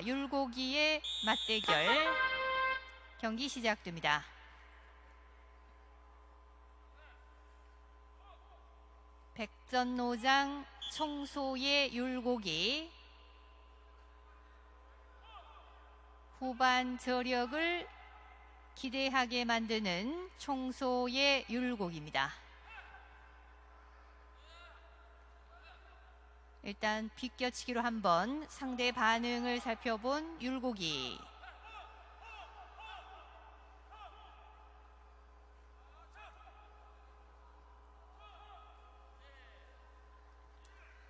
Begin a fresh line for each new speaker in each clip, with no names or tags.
율고기의 맞대결 경기 시작됩니다. 백전노장 청소의 율고기, 후반 저력을 기대하게 만드는 청소의 율곡입니다. 일단 비껴치기로 한번 상대 반응을 살펴본 율곡이.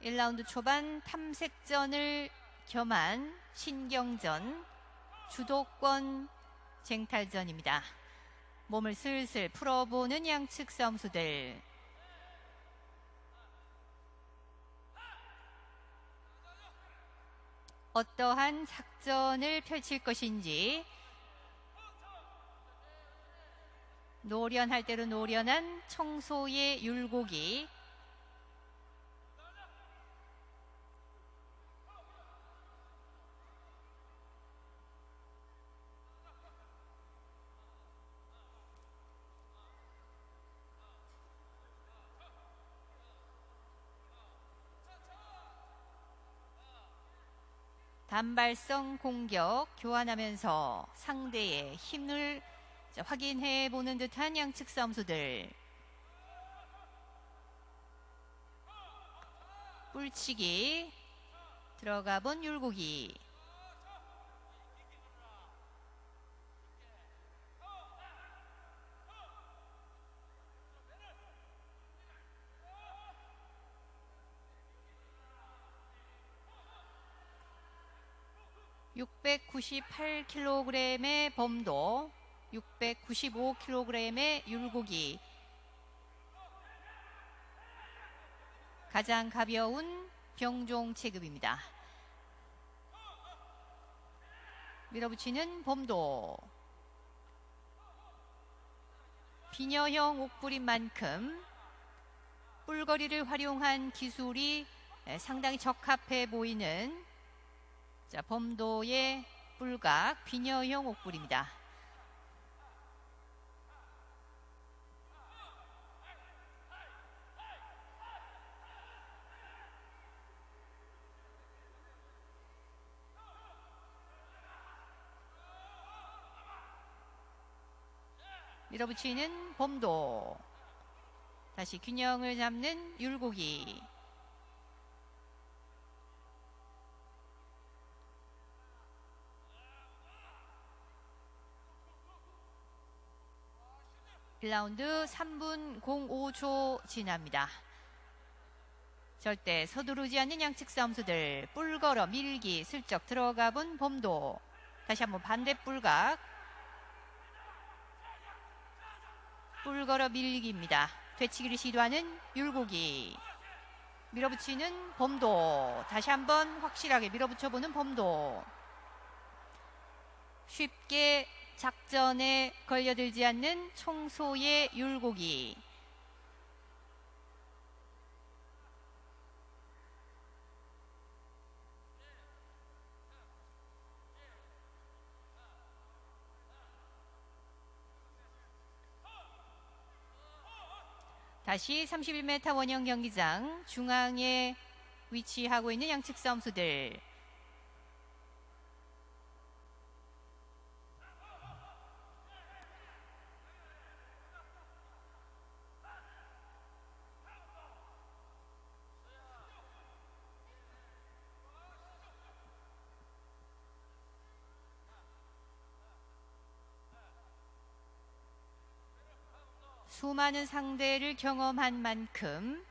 (1라운드) 초반 탐색전을 겸한 신경전, 주도권 쟁탈전입니다. 몸을 슬슬 풀어보는 양측 선수들. 어떠한 작전을 펼칠 것인지, 노련할 대로 노련한 청소의 율곡이. 단발성 공격 교환하면서 상대의 힘을 확인해 보는 듯한 양측 선수들. 뿔치기 들어가 본 율곡이. (698kg의) 범도, (695kg의) 율곡이. 가장 가벼운 병종 체급입니다. 밀어붙이는 범도. 비녀형 옥불인 만큼 뿔거리를 활용한 기술이 상당히 적합해 보이는 범도의 뿔각, 비녀형 옥불입니다. 밀어붙이는 범도. 다시 균형을 잡는 율곡이. (1라운드) 3분 05초 지납니다. 절대 서두르지 않는 양측 선수들. 뿔걸어 밀기 슬쩍 들어가 본 범도. 다시 한번 반대 뿔각. 뿔걸어 밀기입니다. 되치기를 시도하는 율곡이. 밀어붙이는 범도. 다시 한번 확실하게 밀어붙여보는 범도. 쉽게 작전에 걸려들지 않는 청소의 율곡이. 다시 31m 원형 경기장 중앙에 위치하고 있는 양측 선수들. 수많은 상대를 경험한 만큼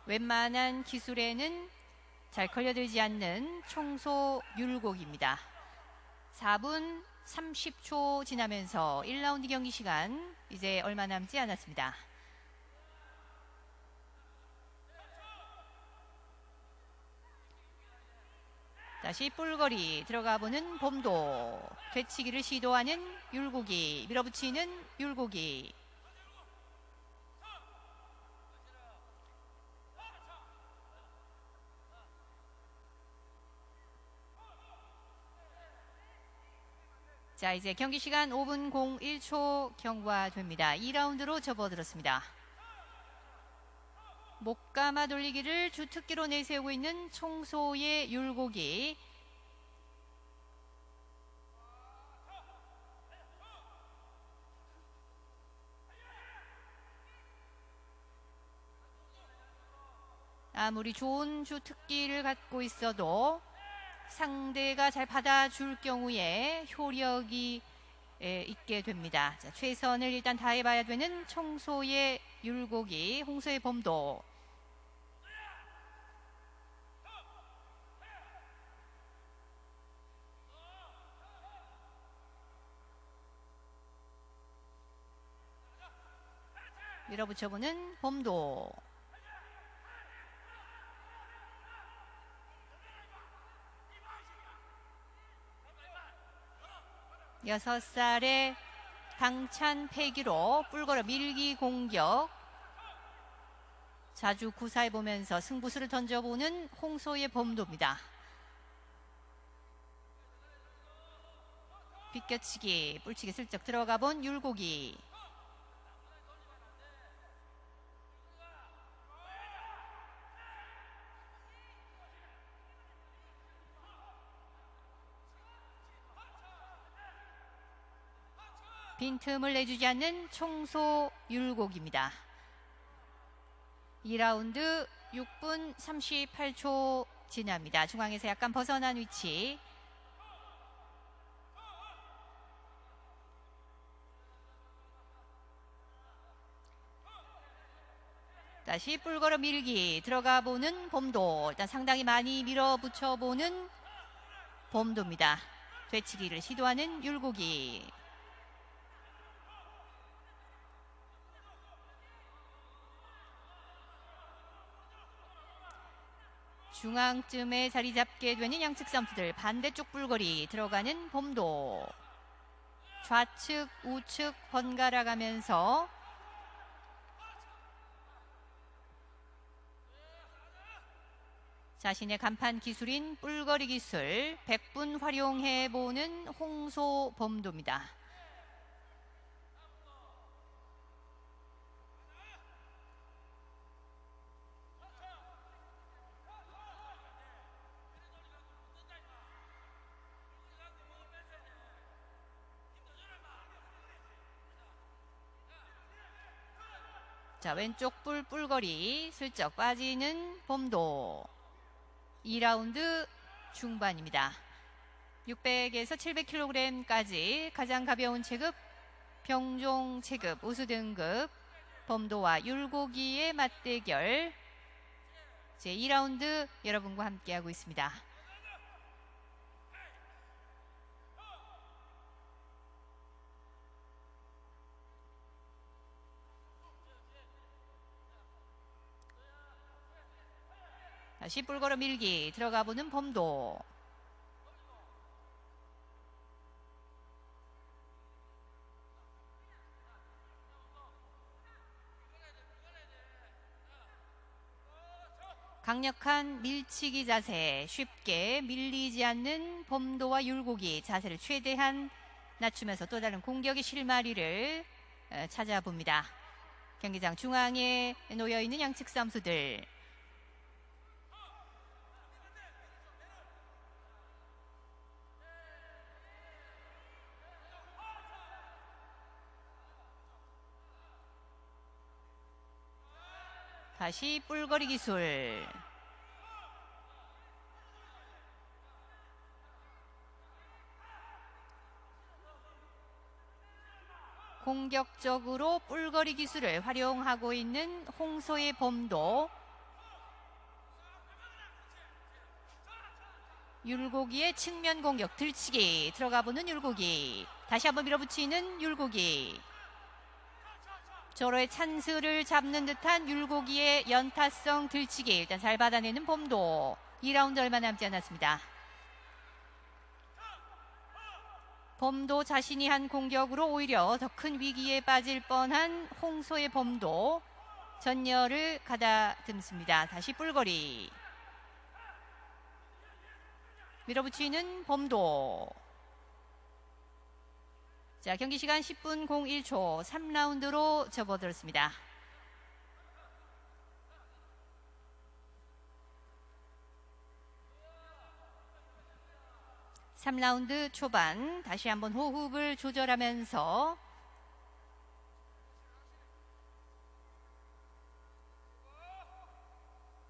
웬만한 기술에는 잘 걸려들지 않는 청소 율곡입니다. 4분 30초 지나면서 1라운드 경기 시간 이제 얼마 남지 않았습니다. 다시 뿔거리 들어가 보는 범도. 되치기를 시도하는 율곡이. 밀어붙이는 율곡이. 자, 이제 경기 시간 5분 01초 경과됩니다. 2라운드로 접어들었습니다. 목감아 돌리기를 주특기로 내세우고 있는 청소의 율곡이 아무리 좋은 주특기를 갖고 있어도 상대가 잘 받아줄 경우에 효력이 있게 됩니다. 자, 최선을 일단 다해봐야 되는 청소의 율곡이 홍소의 범도. 밀어붙여보는 범도. 6살의 당찬 패기로 뿔걸어 밀기 공격. 자주 구사해보면서 승부수를 던져보는 홍소의 범도입니다. 비껴치기, 뿔치기 슬쩍 들어가본 율곡이. 빈틈을 내주지 않는 청소 율곡입니다. 2라운드 6분 38초 지납니다. 중앙에서 약간 벗어난 위치. 다시 뿔걸어 밀기 들어가 보는 범도. 일단 상당히 많이 밀어붙여 보는 범도입니다. 되치기를 시도하는 율곡이. 중앙쯤에 자리 잡게 되는 양측 선수들. 반대쪽 뿔거리 들어가는 범도. 좌측 우측 번갈아 가면서 자신의 간판 기술인 뿔거리 기술 100분 활용해보는 홍소 범도입니다. 자, 왼쪽 뿔거리 슬쩍 빠지는 범도. 2라운드 중반입니다. 600에서 700kg까지 가장 가벼운 체급, 병종 체급, 우수 등급 범도와 율곡이의 맞대결. 제 2라운드 여러분과 함께하고 있습니다. 다시 뿔걸어 밀기 들어가 보는 범도. 강력한 밀치기 자세, 쉽게 밀리지 않는 범도와 율곡이 자세를 최대한 낮추면서 또 다른 공격의 실마리를 찾아봅니다. 경기장 중앙에 놓여있는 양측 선수들. 다시 뿔거리 기술. 공격적으로 뿔거리 기술을 활용하고 있는 홍소의 범도. 율곡이의 측면 공격 들치기 들어가보는 율곡이. 다시 한번 밀어붙이는 율곡이. 저로의 찬스를 잡는 듯한 율곡이의 연타성 들치기. 일단 잘 받아내는 범도. 2라운드 얼마 남지 않았습니다. 범도 자신이 한 공격으로 오히려 더 큰 위기에 빠질 뻔한 홍소의 범도. 전열을 가다듬습니다. 다시 뿔거리. 밀어붙이는 범도. 자, 경기 시간 10분 01초 3라운드로 접어들었습니다. (3라운드) 초반 다시 한번 호흡을 조절하면서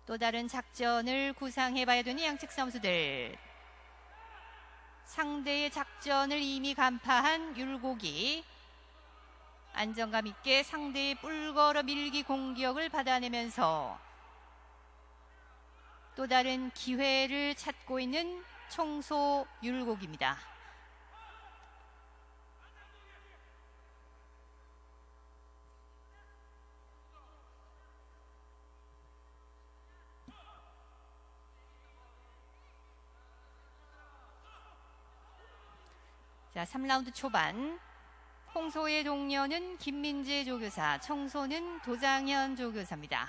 또 다른 작전을 구상해봐야 되는 양측 선수들. 상대의 작전을 이미 간파한 율곡이 안정감 있게 상대의 뿔걸어 밀기 공격을 받아내면서 또 다른 기회를 찾고 있는 청소 율곡입니다. 자, 3라운드 초반 홍소의 동료는 김민재 조교사, 청소는 도장현 조교사입니다.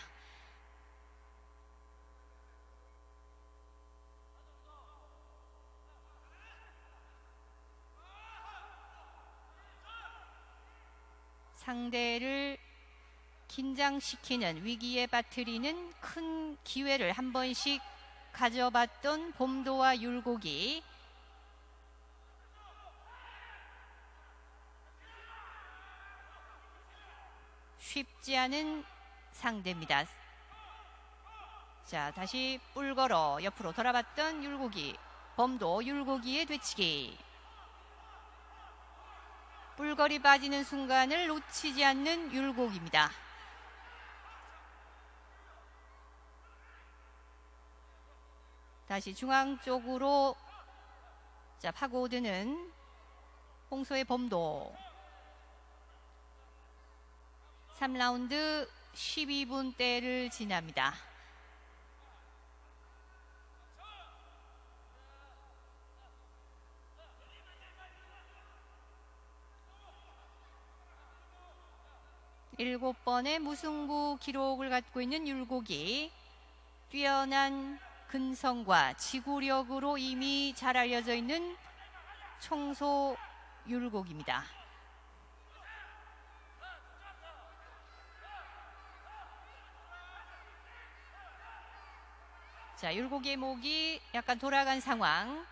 상대를 긴장시키는, 위기에 빠뜨리는 큰 기회를 한 번씩 가져봤던 봄도와 율곡이 쉽지 않은 상대입니다. 자, 다시 뿔걸어 옆으로 돌아봤던 율곡이, 봄도 율곡이의 되치기. 뿔걸이 빠지는 순간을 놓치지 않는 율곡입니다. 다시 중앙 쪽으로 자, 파고드는 홍소의 봄도. 3라운드 12분대를 지납니다. 일곱 번의 무승부 기록을 갖고 있는 율곡이 뛰어난 근성과 지구력으로 이미 잘 알려져 있는 청소 율곡입니다. 자, 율곡의 목이 약간 돌아간 상황.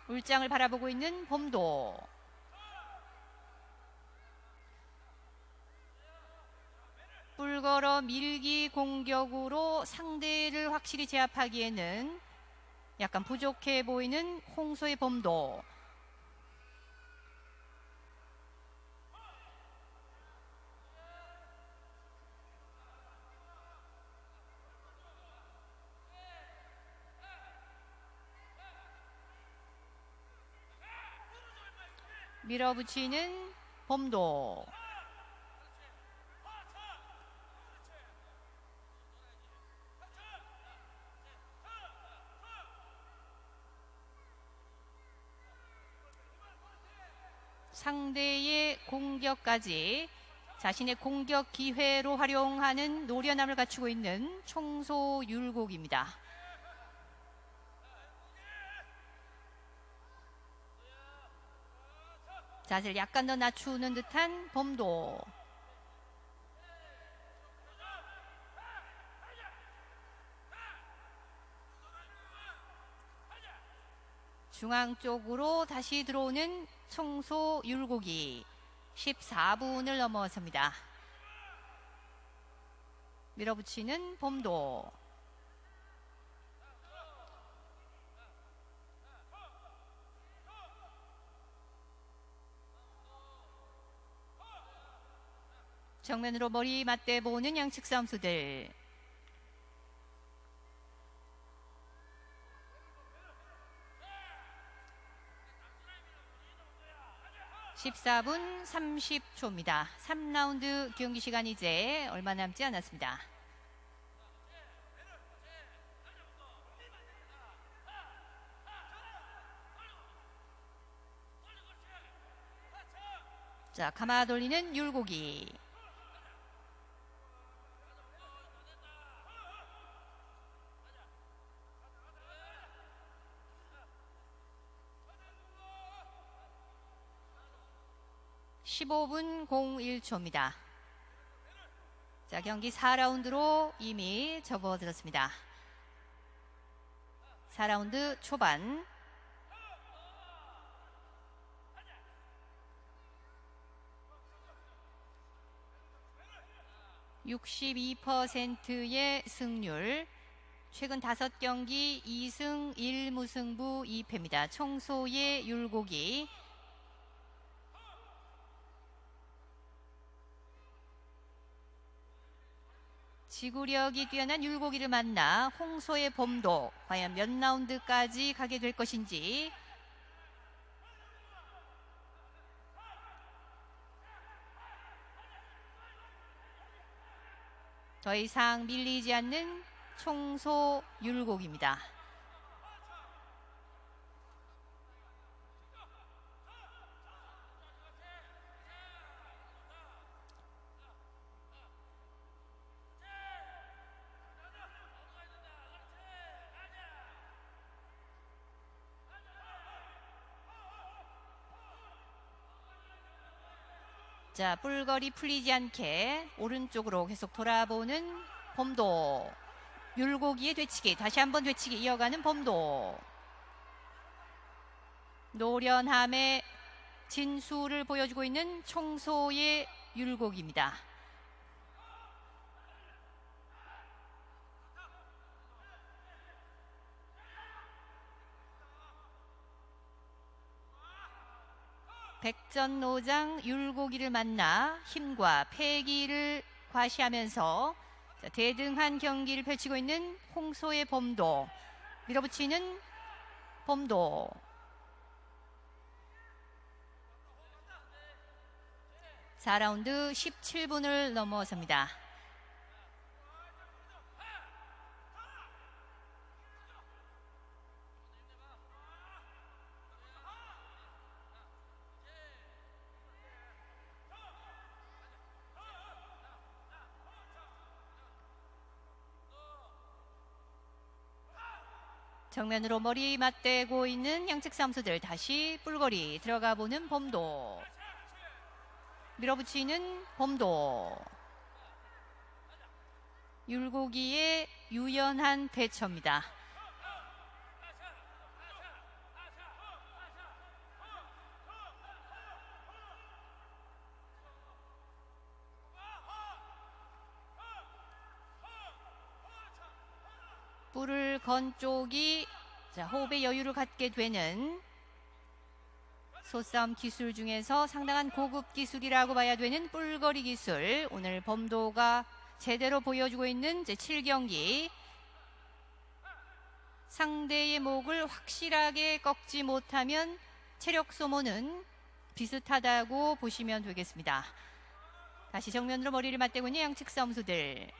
울장을 바라보고 있는 봄도. 뿔걸어 밀기 공격으로 상대를 확실히 제압하기에는 약간 부족해 보이는 홍소의 봄도. 밀어붙이는 봄도. 상대의 공격까지 자신의 공격 기회로 활용하는 노련함을 갖추고 있는 청소 율곡입니다. 자세를 약간 더 낮추는 듯한 봄도. 중앙 쪽으로 다시 들어오는 청소 율곡이 14분을 넘어섭니다. 밀어붙이는 봄도. 정면으로 머리 맞대보는 양측 선수들. 14분 30초입니다. 3라운드 경기 시간 이제 얼마 남지 않았습니다. 자, 가마 돌리는 율곡이. 15분 01초입니다. 자, 경기 4라운드로 이미 접어들었습니다. 4라운드 초반. 62%의 승률. 최근 5경기 2승 1무승부 2패입니다. 청소의 율곡이. 지구력이 뛰어난 율곡이를 만나 홍소의 봄도 과연 몇 라운드까지 가게 될 것인지. 더 이상 밀리지 않는 청소 율곡입니다. 자, 뿔거리 풀리지 않게 오른쪽으로 계속 돌아보는 봄도. 율곡이의 되치기, 다시 한번 되치기 이어가는 봄도. 노련함의 진수를 보여주고 있는 청소의 율곡입니다. 백전노장 율곡이를 만나 힘과 패기를 과시하면서 대등한 경기를 펼치고 있는 홍소의 봄도. 밀어붙이는 봄도. (4라운드) 17분을 넘어섭니다. 정면으로 머리 맞대고 있는 양측 선수들. 다시 뿔거리 들어가 보는 봄도. 밀어붙이는 봄도. 율곡이의 유연한 대처입니다. 뿔을 건 쪽이 호흡의 여유를 갖게 되는 소싸움 기술 중에서 상당한 고급 기술이라고 봐야 되는 뿔거리 기술. 오늘 봄도가 제대로 보여주고 있는 제7경기. 상대의 목을 확실하게 꺾지 못하면 체력 소모는 비슷하다고 보시면 되겠습니다. 다시 정면으로 머리를 맞대고 있는 양측 선수들.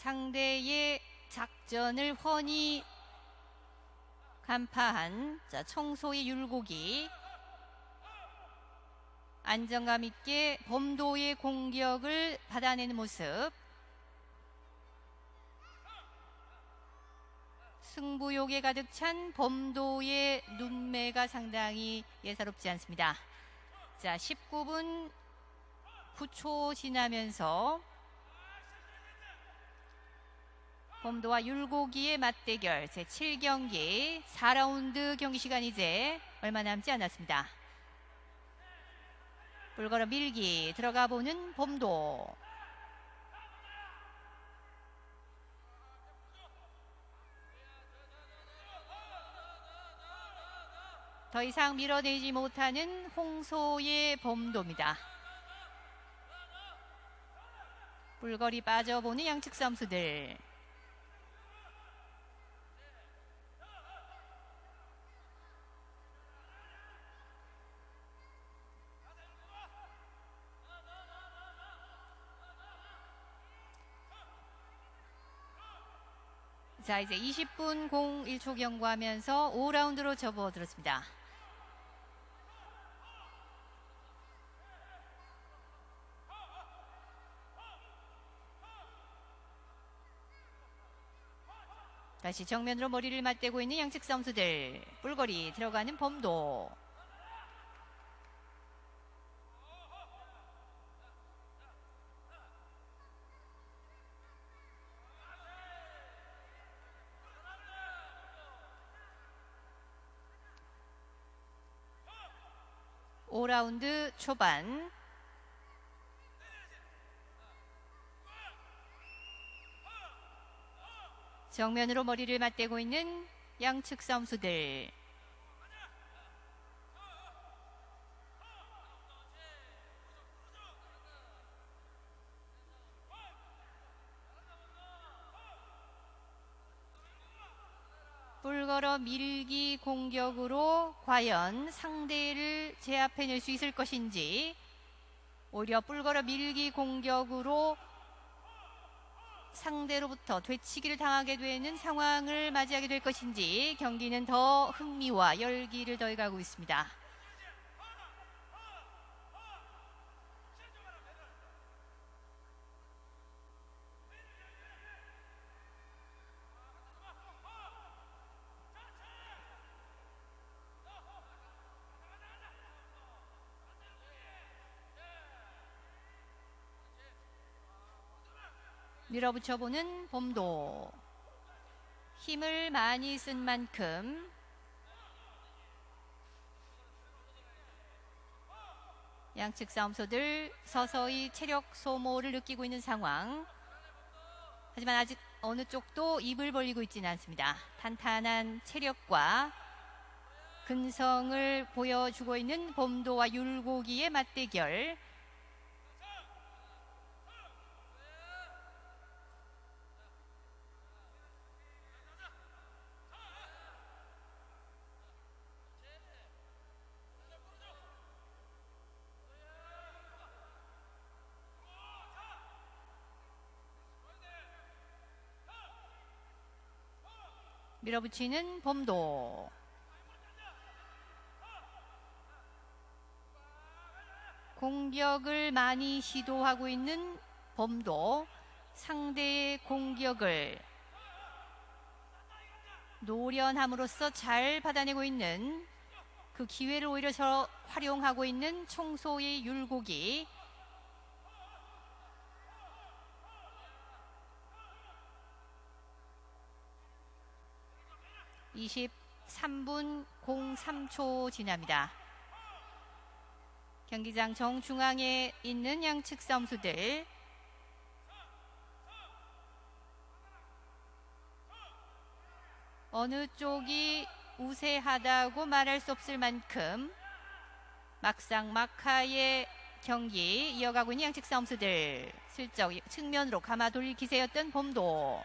상대의 작전을 훤히 간파한 청소의 율곡이 안정감 있게 봄도의 공격을 받아내는 모습. 승부욕에 가득 찬 봄도의 눈매가 상당히 예사롭지 않습니다. 자, 19분 9초 지나면서 봄도와 율곡이의 맞대결 제7경기 4라운드 경기 시간 이제 얼마 남지 않았습니다. 뿔걸어 밀기 들어가 보는 봄도. 더 이상 밀어내지 못하는 홍소의 봄도입니다. 뿔걸이 빠져보는 양측 선수들. 자, 이제 20분 01초 경과하면서 5라운드로 접어들었습니다. 다시 정면으로 머리를 맞대고 있는 양측 선수들. 뿔거리 들어가는 범도. (5라운드) 초반. 정면으로 머리를 맞대고 있는 양측 선수들. 뿔걸어 밀기 공격으로 과연 상대를 제압해낼 수 있을 것인지, 오히려 뿔걸어 밀기 공격으로 상대로부터 되치기를 당하게 되는 상황을 맞이하게 될 것인지, 경기는 더 흥미와 열기를 더해가고 있습니다. 밀어붙여보는 범도. 힘을 많이 쓴 만큼 양측 싸움소들 서서히 체력 소모를 느끼고 있는 상황. 하지만 아직 어느 쪽도 입을 벌리고 있지는 않습니다. 탄탄한 체력과 근성을 보여주고 있는 범도와 율곡이의 맞대결. 밀어붙이는 범도. 공격을 많이 시도하고 있는 범도. 상대의 공격을 노련함으로써 잘 받아내고 있는, 그 기회를 오히려 활용하고 있는 청소의 율곡이. (23분 03초) 지납니다. 경기장 정중앙에 있는 양측 선수들. 어느 쪽이 우세하다고 말할 수 없을 만큼 막상막하의 경기 이어가고 있는 양측 선수들. 슬쩍 측면으로 감아 돌릴 기세였던 범도.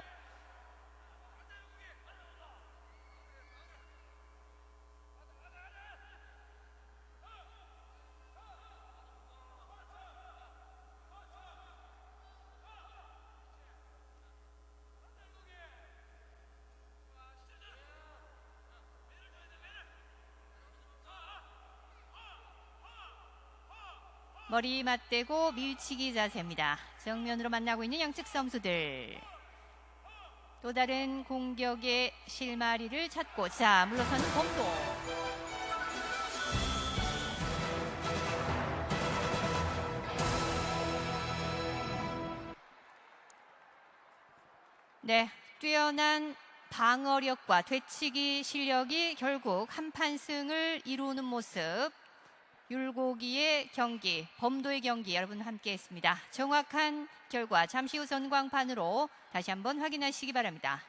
머리 맞대고 밀치기 자세입니다. 정면으로 만나고 있는 양측 선수들. 또 다른 공격의 실마리를 찾고, 자, 물러서는 범도. 네, 뛰어난 방어력과 되치기 실력이 결국 한판 승을 이루는 모습. 율곡이의 경기, 범도의 경기 여러분 함께 했습니다. 정확한 결과 잠시 후 전광판으로 다시 한번 확인하시기 바랍니다.